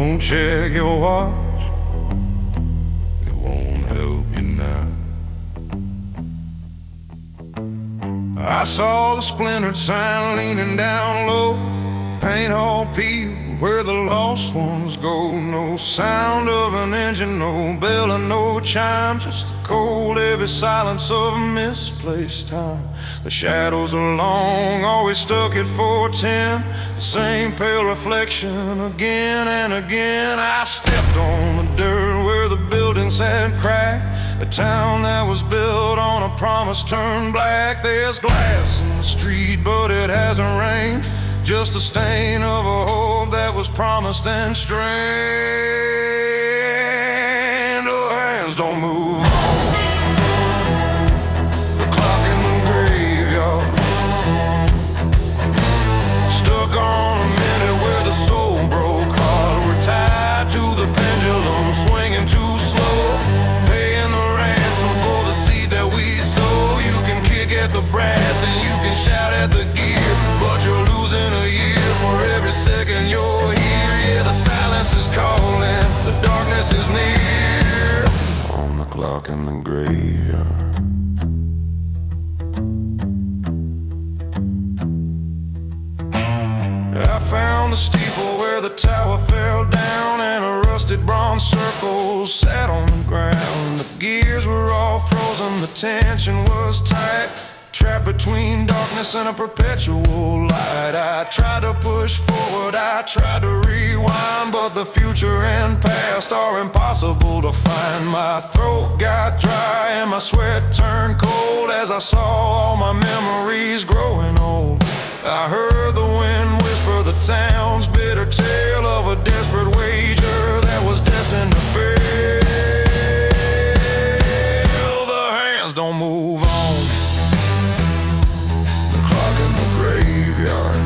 Don't check your watch, it won't help you now. I saw the splintered sign leaning down low, paint all peeled where the lost ones go. No sound of an engine, no bell and no chime, just the cold heavy silence of misplaced time. The shadows are long, always stuck at 410, the same pale reflection again and again. I stepped on the dirt where the buildings had cracked, a town that was built on a promise turned black. There's glass in the street, but it hasn't rained, just a stain of a hope that was promised and strained. The hands don't move on, the clock in the graveyard, stuck on a minute where the soul broke hard. We're tied to the pendulum, swinging too slow, paying the ransom for the seed that we sow. You can kick at the brass and you can shout at the gear, but you're losing a year for every second you're here. Yeah, the silence is calling, the darkness is near. On the clock in the graveyard, I found the steeple where the tower fell down, and a rusted bronze circle sat on the ground. The gears were all frozen, the tension was tight, trapped between darkness and a perpetual light. I tried to push forward, I tried to rewind, but the future and past are impossible to find. My throat got dry and my sweat turned cold as I saw all my memories growing old. I heard the wind whisper the town's bitter tale of a desperate wager that was destined to fail. The hands don't move on, in the graveyard,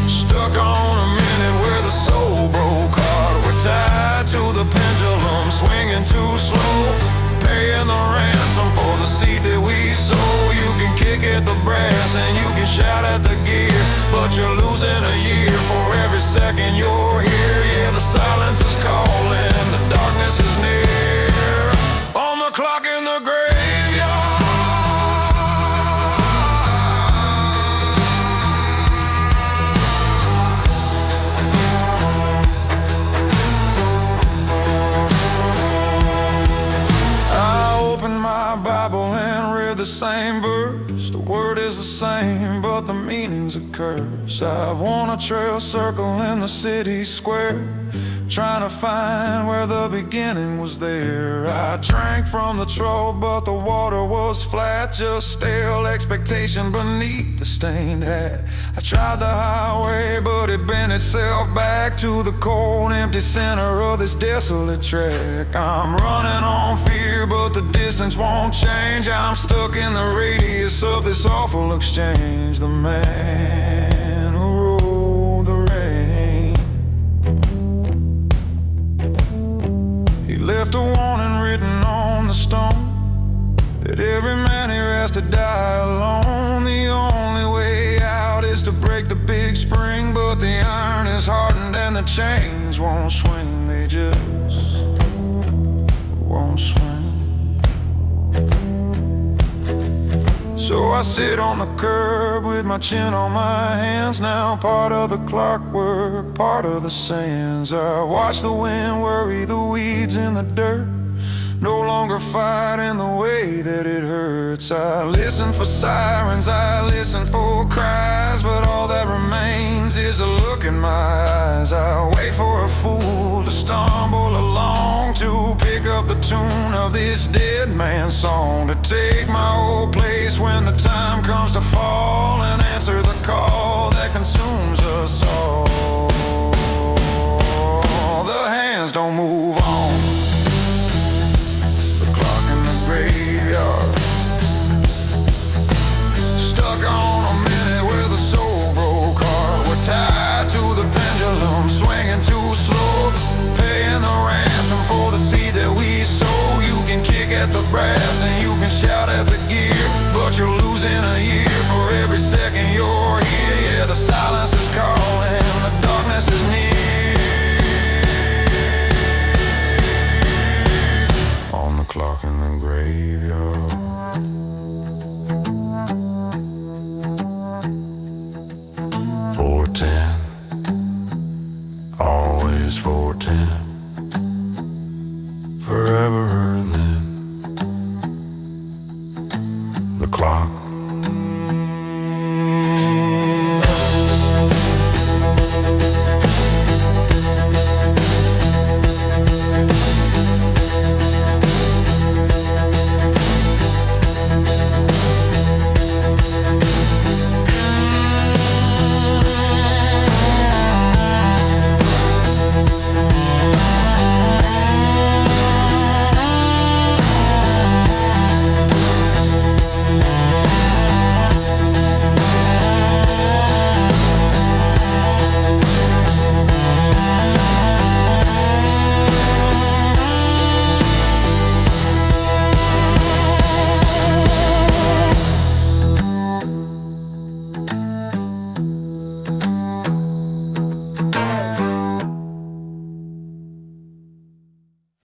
stuck on a minute where the soul broke hard. We're tied to the pendulum, swinging too slow, paying the ransom for the seed that we sow. You can kick at the brass and you can shout at the gear, but you're losing a year for every second you're here. Yeah, the silence is calling, the darkness is near. On the clock in the graveyard, Bible and read the same verse. The word is the same, but the meaning's a curse. I've worn a trail circle in the city square, trying to find where the beginning was there. I drank from the trough, but the water was flat, just stale expectation beneath the stained hat. I tried the highway, but it bent itself back to the cold, empty center of this desolate track. I'm running on fear, but the distance won't change. I'm stuck in the radius of this awful exchange. The man who rode the rain, he left a warning written on the stone, that every man here has to die alone. The only way out is to break the big spring, but the iron is hardened and the chains won't swing. They just won't swing. So I sit on the curb with my chin on my hands, now part of the clockwork, part of the sands. I watch the wind worry the weeds in the dirt, no longer fighting the way that it hurts. I listen for sirens, I listen for cries, but all that remains is a look in my eyes. I wait for a fool to stumble along, to pick up the tune of this dead man's song, to take my old place when the time comes to fall and answer the call that consumes us all. The hands don't move on, graveyard, stuck on a minute where the soul broke hard. We're tied to the pendulum, swinging too slow, paying the ransom for the seed that we sow. You can kick at the brass and you can shout at the gear, but you're losing a year for every second you're here. Yeah, the silence is calling, the darkness is near. is 4:10. Forever and then the clock